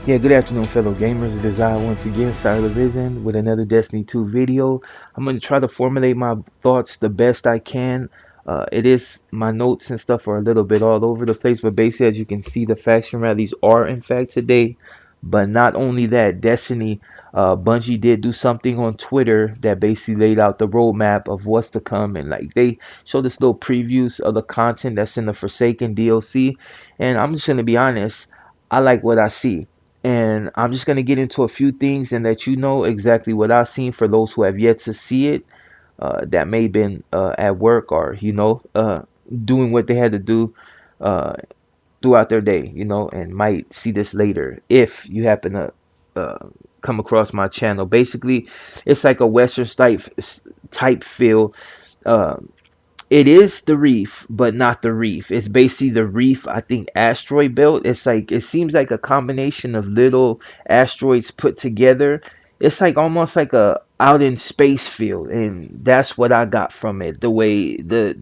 Yeah, good afternoon, fellow gamers. It is I once again, Silent Vision, with another Destiny 2 video. I'm going to try to formulate my thoughts the best I can. It is my notes and stuff are a little bit all over the place, but basically, as you can see, the faction rallies are in fact today. But not only that, Destiny, Bungie did do something on Twitter that basically laid out the roadmap of what's to come, and like they showed us little previews of the content that's in the Forsaken DLC. And I'm just gonna be honest, I like what I see. And I'm just going to get into a few things and let you know exactly what I've seen for those who have yet to see it, that may have been at work or, doing what they had to do uh, throughout their day, and might see this later if you happen to come across my channel. Basically, it's like a Western type feel. Uh, it is the reef, but not the reef. It's basically the reef, I think, asteroid belt. It's like it seems like a combination of little asteroids put together. It's like almost like a out in space feel, and that's what I got from it. The way the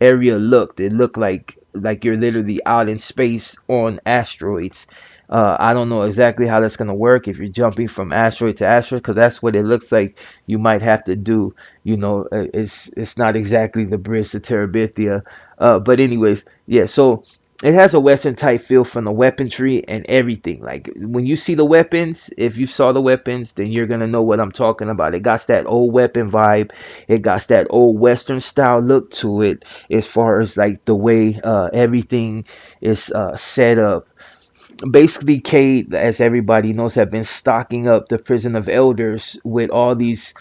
area looked, it looked like you're literally out in space on asteroids. I don't know exactly how that's gonna work if you're jumping from asteroid to asteroid, because that's what it looks like you might have to do. It's not exactly the bridge to Terabithia. But anyways, yeah. So it has a Western type feel from the weaponry and everything. Like when you see the weapons, if you saw the weapons, then you're gonna know what I'm talking about. It got that old weapon vibe. It got that old Western style look to it, as far as like the way everything is set up. Basically, Cade, as everybody knows, have been stocking up the prison of elders with all these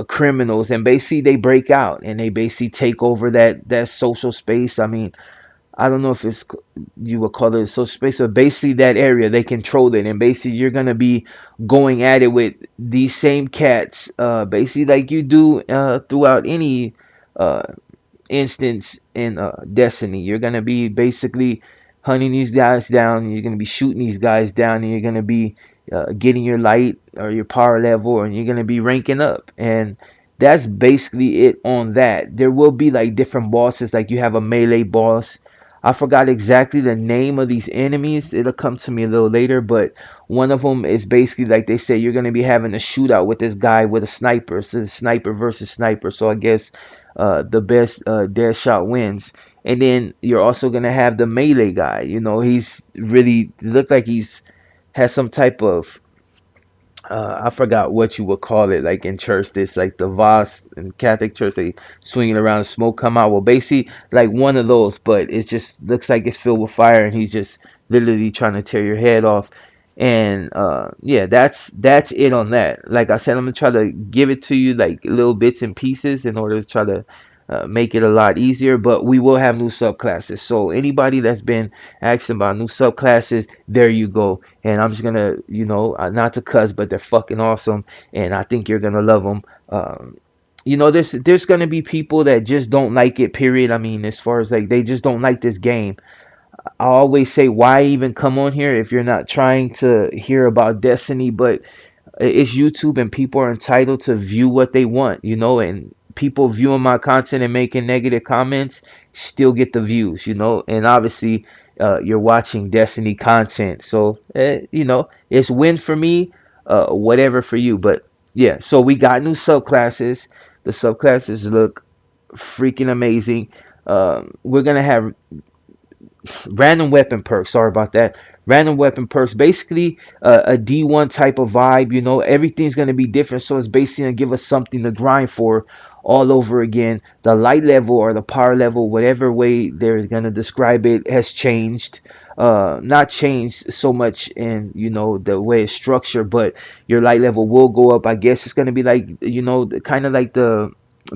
criminals, and basically they break out and they basically take over that social space. I mean, I don't know if it's you would call it a social space, but basically that area they control it, and basically you're gonna be going at it with these same cats, basically like you do throughout any uh, instance in Destiny. You're gonna be basically hunting these guys down. You're gonna be shooting these guys down, and you're gonna be getting your light or your power level, and you're gonna be ranking up. And that's basically it on that. There will be like different bosses. Like you have a melee boss. I forgot exactly the name of these enemies. It'll come to me a little later, but one of them is basically like they say you're gonna be having a shootout with this guy with a sniper. So it's sniper versus sniper. So I guess the best dead shot wins. And then you're also gonna have the melee guy. He's really looked like he's has some type of I forgot what you would call it, like in church. This like the vase in Catholic church, they swinging around, smoke come out. Well, basically like one of those, but it just looks like it's filled with fire, and he's just literally trying to tear your head off. And yeah, that's it on that. Like I said, I'm gonna try to give it to you like little bits and pieces in order to try to make it a lot easier. But we will have new subclasses. So anybody that's been asking about new subclasses, there you go. And I'm just gonna, not to cuss, but they're fucking awesome, and I think you're gonna love them. There's gonna be people that just don't like it. Period. I mean, as far as like they just don't like this game. I always say, why even come on here if you're not trying to hear about Destiny? But it's YouTube, and people are entitled to view what they want, and people viewing my content and making negative comments still get the views, and obviously you're watching Destiny content, so it's win for me, whatever for you. But yeah, so we got new subclasses. The subclasses look freaking amazing. We're gonna have random weapon perks. Sorry about that. Random weapon perks. Basically, a D1 type of vibe. Everything's gonna be different, so it's basically gonna give us something to grind for all over again. The light level or the power level, whatever way they're gonna describe it, has changed. Not changed so much in the way it's structured, but your light level will go up. I guess it's gonna be like kind of like the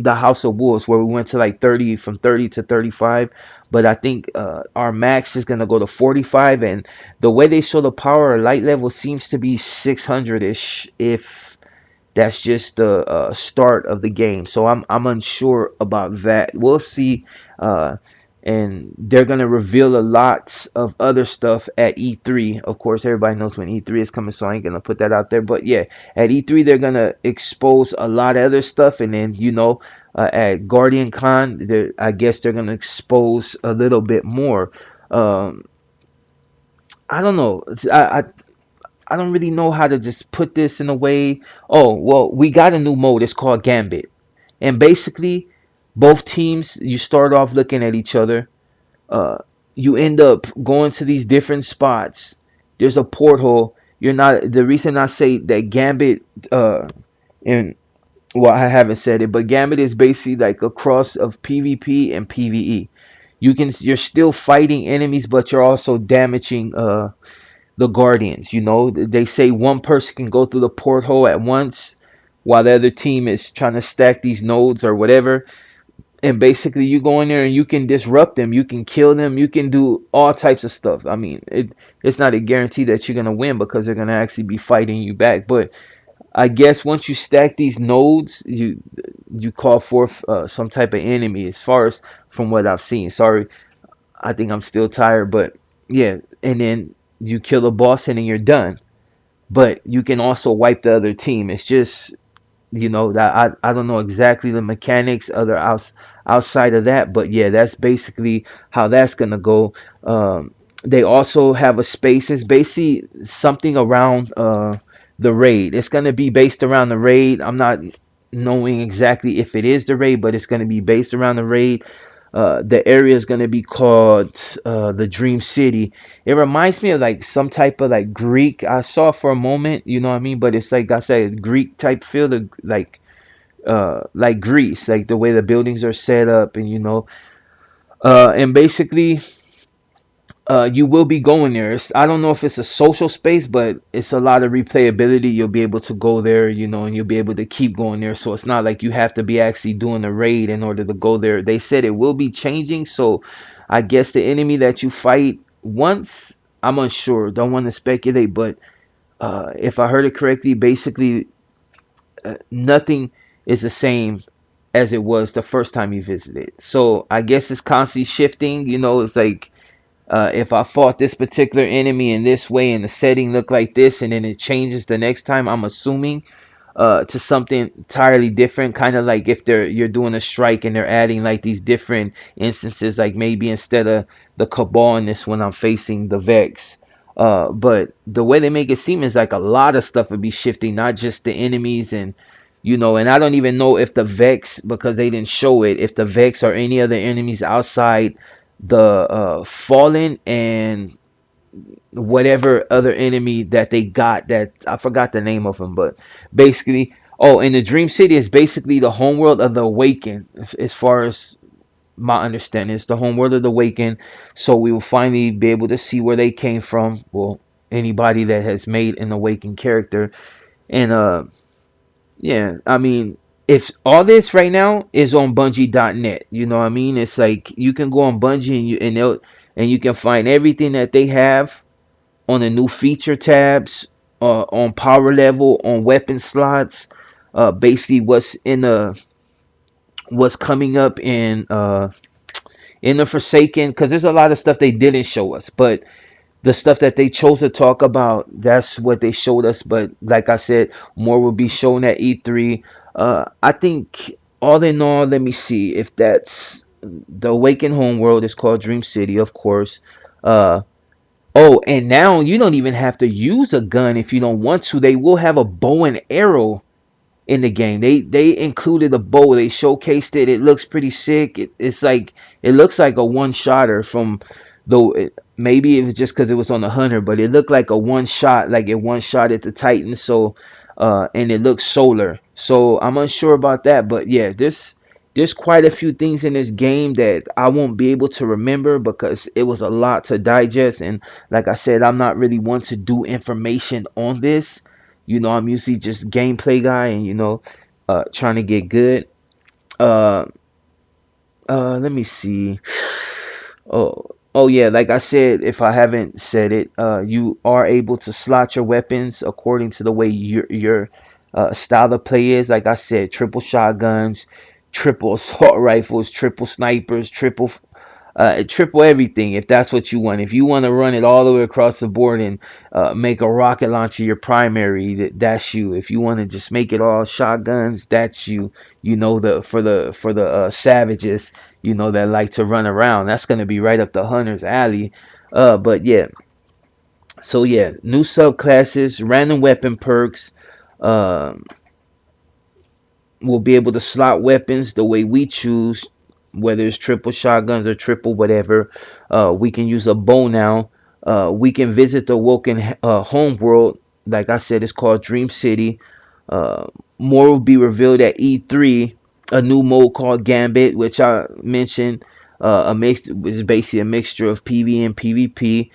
House of Wolves, where we went to like 30, from 30 to 35. But I think our max is gonna go to 45, and the way they show the power or light level seems to be 600-ish, if that's just the start of the game. So I'm unsure about that. We'll see. And they're gonna reveal a lot of other stuff at E3. Of course, everybody knows when E3 is coming, so I ain't gonna put that out there. But yeah, at E3 they're gonna expose a lot of other stuff, and then at Guardian Con, I guess they're gonna expose a little bit more. Um, I don't know. I don't really know how to just put this in a way. Oh, well, we got a new mode. It's called Gambit. And basically, both teams, you start off looking at each other. Uh, you end up going to these different spots. There's a porthole. You're not the reason I say that Gambit. And well, I haven't said it, but Gambit is basically like a cross of PvP and PvE. You're still fighting enemies, but you're also damaging the Guardians. You know, they say one person can go through the porthole at once, while the other team is trying to stack these nodes or whatever. And basically, you go in there and you can disrupt them, you can kill them, you can do all types of stuff. I mean, it's not a guarantee that you're gonna win because they're gonna actually be fighting you back. But I guess once you stack these nodes, you call forth some type of enemy. As far as from what I've seen, sorry, I think I'm still tired, but yeah. And then you kill a boss and then you're done. But you can also wipe the other team. It's just that I don't know exactly the mechanics outside of that, but yeah, that's basically how that's gonna go. They also have a space. It's basically something around the raid. It's gonna be based around the raid. I'm not knowing exactly if it is the raid, but it's gonna be based around the raid. The area is gonna be called the Dream City. It reminds me of like some type of like Greek. I saw for a moment, you know what I mean, but it's like I said, Greek type feel, like Greece, like the way the buildings are set up, and and basically you will be going there. I don't know if it's a social space, but it's a lot of replayability. You'll be able to go there, and you'll be able to keep going there. So it's not like you have to be actually doing a raid in order to go there. They said it will be changing, so I guess the enemy that you fight once, I'm unsure. Don't want to speculate, but if I heard it correctly, basically nothing is the same as it was the first time you visited. So I guess it's constantly shifting. It's like if I fought this particular enemy in this way and the setting looked like this, and then it changes the next time, I'm assuming to something entirely different. Kind of like if you're doing a strike and they're adding like these different instances, like maybe instead of the Cabal in this one, I'm facing the Vex. But the way they make it seem is like a lot of stuff would be shifting, not just the enemies. And I don't even know if the Vex, because they didn't show it, if the Vex or any other enemies outside the Fallen and whatever other enemy that they got, that I forgot the name of them, but basically, oh, and the Dream City is basically the homeworld of the Awakened, as far as my understanding. It's the homeworld of the Awakened, so we will finally be able to see where they came from. Well, anybody that has made an Awakened character, and yeah, I mean, if all this right now is on Bungie.net, you know what I mean? It's like you can go on Bungie and you can find everything that they have on the new feature tabs, on power level, on weapon slots, basically what's coming up in the Forsaken, because there's a lot of stuff they didn't show us, but the stuff that they chose to talk about, that's what they showed us. But like I said, more will be shown at E3. I think all in all, let me see if that's the Awakened Homeworld is called Dream City, of course. Uh, oh, and now you don't even have to use a gun if you don't want to. They will have a bow and arrow in the game. They included a bow. They showcased it. It looks pretty sick. It looks like a one shotter from though maybe it was just because it was on the hunter, but it looked like a one shot, like it one shot at the Titan. So and it looks solar. So I'm unsure about that, but yeah, there's quite a few things in this game that I won't be able to remember because it was a lot to digest. And like I said, I'm not really one to do information on this. I'm usually just gameplay guy, and trying to get good. Uh, Let me see. Oh yeah, like I said, if I haven't said it, you are able to slot your weapons according to the way your style of play is. Like I said, triple shotguns, triple assault rifles, triple snipers, triple everything if that's what you want. If you want to run it all the way across the board and make a rocket launcher your primary, that's you. If you want to just make it all shotguns, that's you. The savages, that like to run around, that's gonna be right up the hunter's alley. But yeah, So yeah, new subclasses, random weapon perks. Um, we'll be able to slot weapons the way we choose, whether it's triple shotguns or triple whatever. We can use a bow now. We can visit the Woken home world. Like I said, it's called Dream City. Uh, More will be revealed at E3. A new mode called Gambit, which I mentioned, a mix is basically a mixture of PvE and PvP.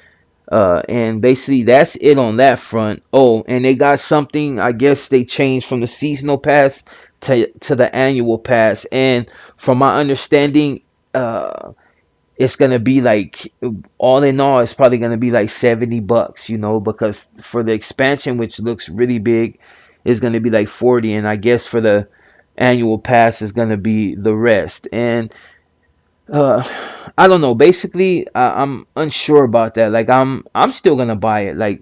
And basically that's it on that front. Oh, and they got something. I guess they changed from the seasonal pass to the annual pass. And from my understanding, it's gonna be like, all in all, it's probably gonna be like $70. Because for the expansion, which looks really big, is gonna be like 40, and I guess for the annual pass is gonna be the rest. And uh, I don't know. Basically, I'm unsure about that. Like, I'm still gonna buy it. Like,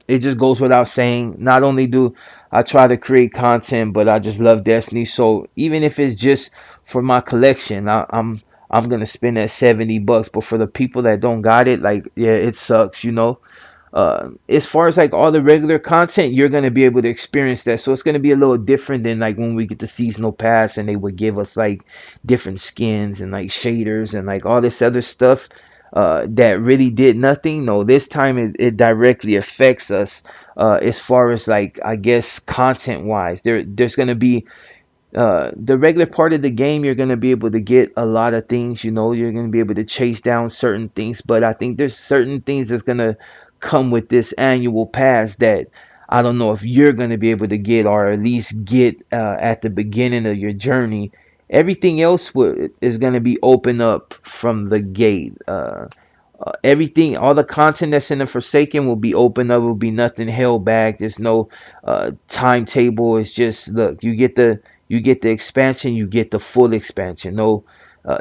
it just goes without saying. Not only do I try to create content, but I just love Destiny. So even if it's just for my collection, I'm gonna spend that $70. But for the people that don't got it, like, yeah, it sucks. As far as like all the regular content, you're gonna be able to experience that. So it's gonna be a little different than like when we get the seasonal pass and they would give us like different skins and like shaders and like all this other stuff that really did nothing. No, this time it directly affects us as far as like, I guess, content wise. There's gonna be the regular part of the game. You're going to be able to get a lot of things. You're going to be able to chase down certain things, but I think there's certain things that's going to come with this annual pass that I don't know if you're going to be able to get, or at least get at the beginning of your journey. Everything else is going to be open up from the gate. Everything, all the content that's in the Forsaken will be open up. Will be nothing held back. There's no timetable. It's just, look, you get the expansion, you get the full expansion. No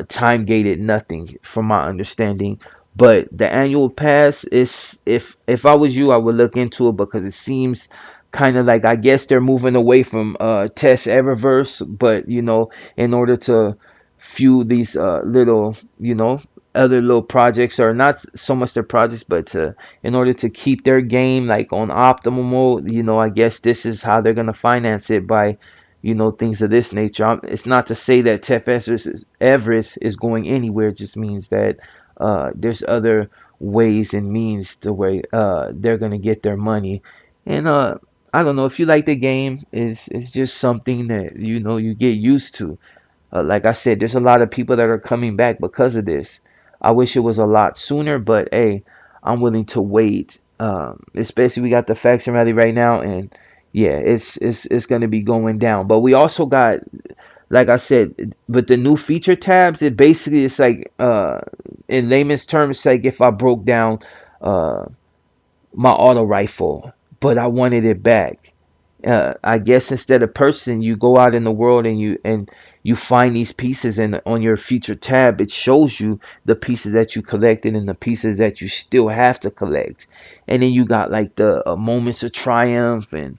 time gated, nothing, from my understanding. But the annual pass is, if I was you, I would look into it, because it seems kind of like, I guess they're moving away from Test Eververse, but in order to fuel these little, other little projects, or not so much their projects, but in order to keep their game like on optimal mode, I guess this is how they're gonna finance it, by things of this nature. It's not to say that Tef Everest is going anywhere. It just means that there's other ways and means to where they're gonna get their money. And I don't know, if you like the game, it's just something that you get used to. Like I said, there's a lot of people that are coming back because of this. I wish it was a lot sooner, but hey, I'm willing to wait. Especially we got the faction rally right now, and yeah, it's gonna be going down. But we also got, like I said, with the new feature tabs, it basically, it's like, in layman's terms, it's like if I broke down uh my auto rifle, but I wanted it back. I guess instead of person, you go out in the world and you find these pieces, and on your feature tab, it shows you the pieces that you collected and the pieces that you still have to collect. And then you got like the moments of triumph, and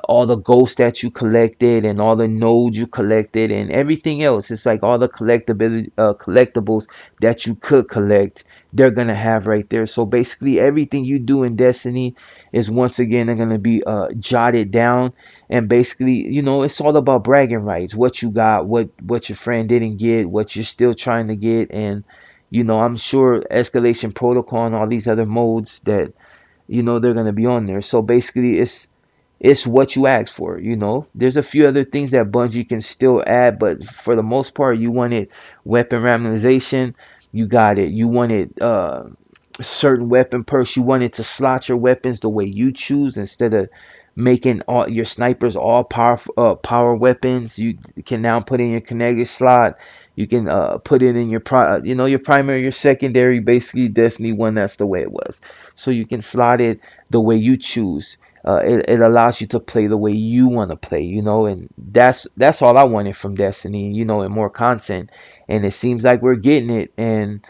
all the ghosts that you collected, and all the nodes you collected, and everything else. It's like all the collectibles that you could collect, they're gonna have right there. So basically, everything you do in Destiny is, once again, they're gonna be jotted down. And basically, it's all about bragging rights. What you got, what your friend didn't get, what you're still trying to get. And I'm sure Escalation Protocol and all these other modes that they're gonna be on there. So basically, it's what you ask for. There's a few other things that Bungie can still add, but for the most part, you wanted weapon randomization, you got it. You wanted certain weapon perks. You wanted to slot your weapons the way you choose, instead of making all your snipers all power weapons. You can now put in your kinetic slot. You can put it in your primary, your secondary. Basically, Destiny 1, that's the way it was. So you can slot it the way you choose. It allows you to play the way you want to play, and that's all I wanted from Destiny, and more content. And it seems like we're getting it. And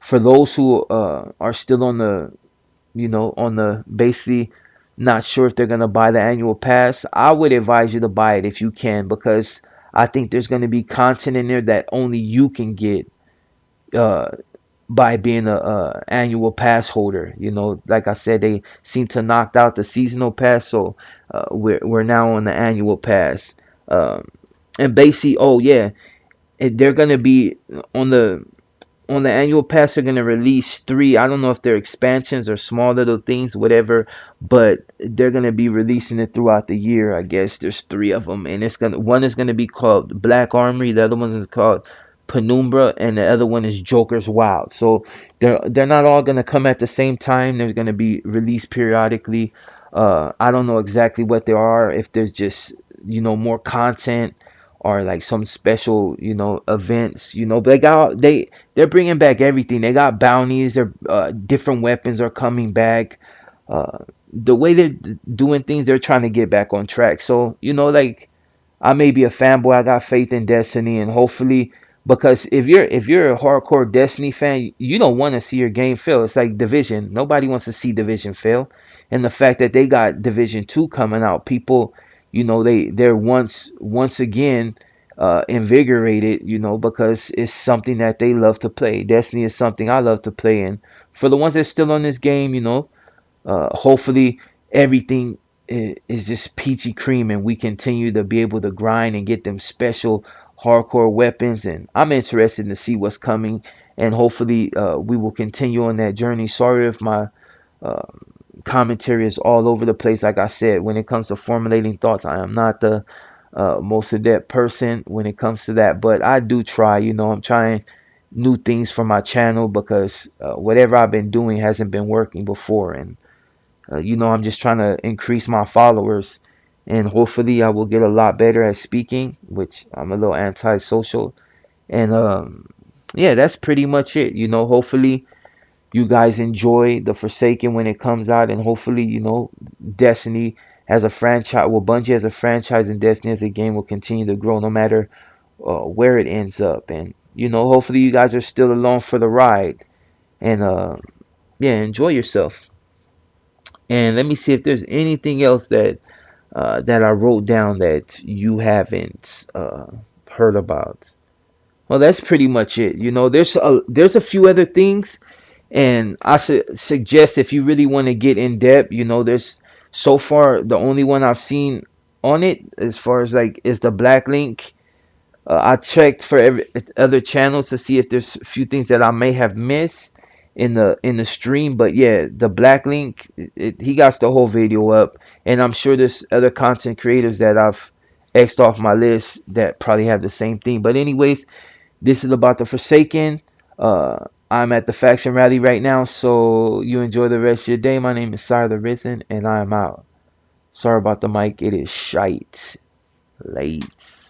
for those who are still on the basically not sure if they're gonna buy the annual pass, I would advise you to buy it if you can, because I think there's gonna be content in there that only you can get. Uh, by being a annual pass holder. You know, like I said, they seem to knocked out the seasonal pass, so we're now on the annual pass. Um, and basically, oh yeah, they're gonna be on the on the annual pass. They're gonna release three. I don't know if they're expansions or small little things, whatever, but they're gonna be releasing it throughout the year. I guess there's three of them, and it's gonna one is gonna be called Black Armory, the other one is called Penumbra, and the other one is Joker's Wild. So they're not all gonna come at the same time. They're gonna be released periodically. I don't know exactly what they are. If there's just more content or like some special events. But they're bringing back everything. They got bounties. They're different weapons are coming back. The way they're doing things, they're trying to get back on track. So like I may be a fanboy. I got faith in Destiny, and hopefully, because if you're a hardcore Destiny fan, you don't want to see your game fail. It's like Division. Nobody wants to see Division fail, and the fact that they got Division 2 coming out, people, they're once again invigorated, because it's something that they love to play. Destiny is something I love to play, and for the ones that are still on this game, hopefully everything is just peachy cream and we continue to be able to grind and get them special hardcore weapons. And I'm interested to see what's coming, and hopefully we will continue on that journey. Sorry if my uh, commentary is all over the place. Like I said, when it comes to formulating thoughts, I am not the most adept person when it comes to that, but I do try. I'm trying new things for my channel because whatever I've been doing hasn't been working before, and I'm just trying to increase my followers, and hopefully I will get a lot better at speaking, which I'm a little antisocial. And yeah, that's pretty much it. Hopefully you guys enjoy the Forsaken when it comes out, and hopefully, Destiny as a franchise, well, Bungie as a franchise and Destiny as a game will continue to grow no matter where it ends up. And hopefully you guys are still along for the ride, and yeah, enjoy yourself. And let me see if there's anything else that I wrote down that you haven't heard about. Well, that's pretty much it. There's a few other things, and I suggest if you really want to get in depth, there's so far the only one I've seen on it as far as like is the Black Link. I checked for every other channels to see if there's a few things that I may have missed in the stream, but yeah, the Black Link, he got the whole video up, and I'm sure there's other content creators that I've X'd off my list that probably have the same thing. But anyways, this is about the Forsaken. I'm at the faction rally right now, so you enjoy the rest of your day. My name is Sire the Risen, and I am out. Sorry about the mic, it is shite. Late.